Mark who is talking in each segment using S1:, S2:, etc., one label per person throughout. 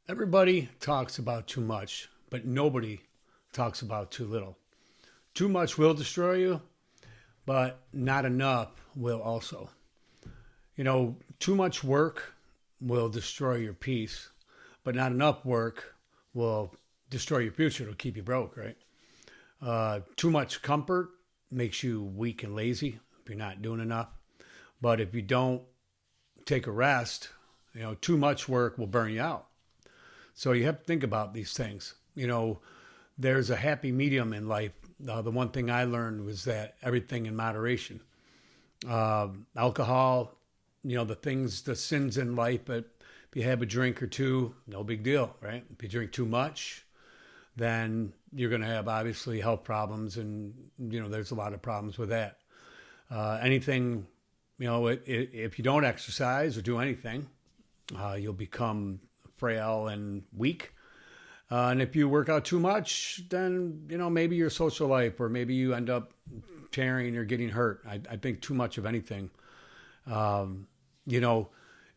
S1: Everybody talks about too much, but nobody talks about too little. Too much will destroy you, but not enough will also. Too much work will destroy your peace, but not enough work will destroy your future. It'll keep you broke, right? Too much comfort makes you weak and lazy if you're not doing enough. But if you don't take a rest, too much work will burn you out. So you have to think about these things. There's a happy medium in life. The one thing I learned was that everything in moderation. Alcohol, the sins in life, but if you have a drink or two, no big deal, right? If you drink too much, then you're going to have obviously health problems, and there's a lot of problems with that. Anything, if you don't exercise or do anything, you'll become frail and weak. And if you work out too much, then maybe your social life, or maybe you end up tearing or getting hurt. I think too much of anything.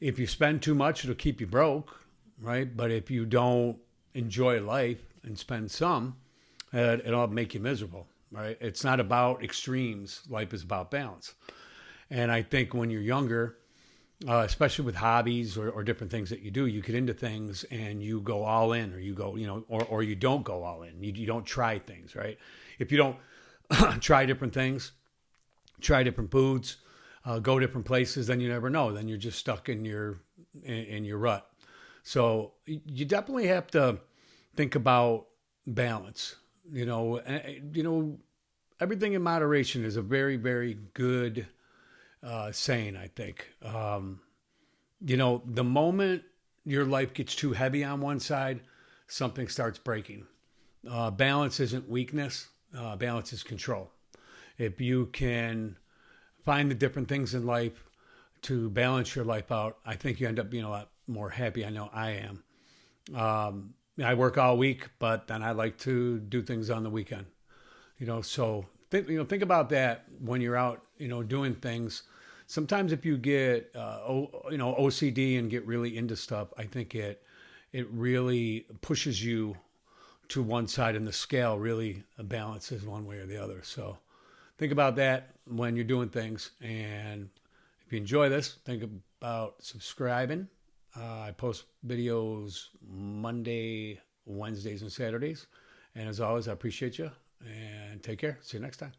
S1: If you spend too much, it'll keep you broke, right? But if you don't enjoy life and spend some, it'll make you miserable, right? It's not about extremes. Life is about balance. And I think when you're younger, especially with hobbies or different things that you do, you get into things and you go all in, or you go, or you don't go all in. You don't try things, right? If you don't try different things, try different foods, go different places, then you never know. Then you're just stuck in your rut. So you definitely have to think about balance. Everything in moderation is a very, very good saying, I think. The moment your life gets too heavy on one side, something starts breaking. Balance isn't weakness. Balance is control. If you can find the different things in life to balance your life out, I think you end up being a lot more happy. I know I am. I work all week, but then I like to do things on the weekend. So think about that when you're out, doing things. Sometimes if you get, OCD and get really into stuff, I think it really pushes you to one side, and the scale really balances one way or the other. So think about that when you're doing things. And if you enjoy this, think about subscribing. I post videos Monday, Wednesdays, and Saturdays. And as always, I appreciate you, and take care. See you next time.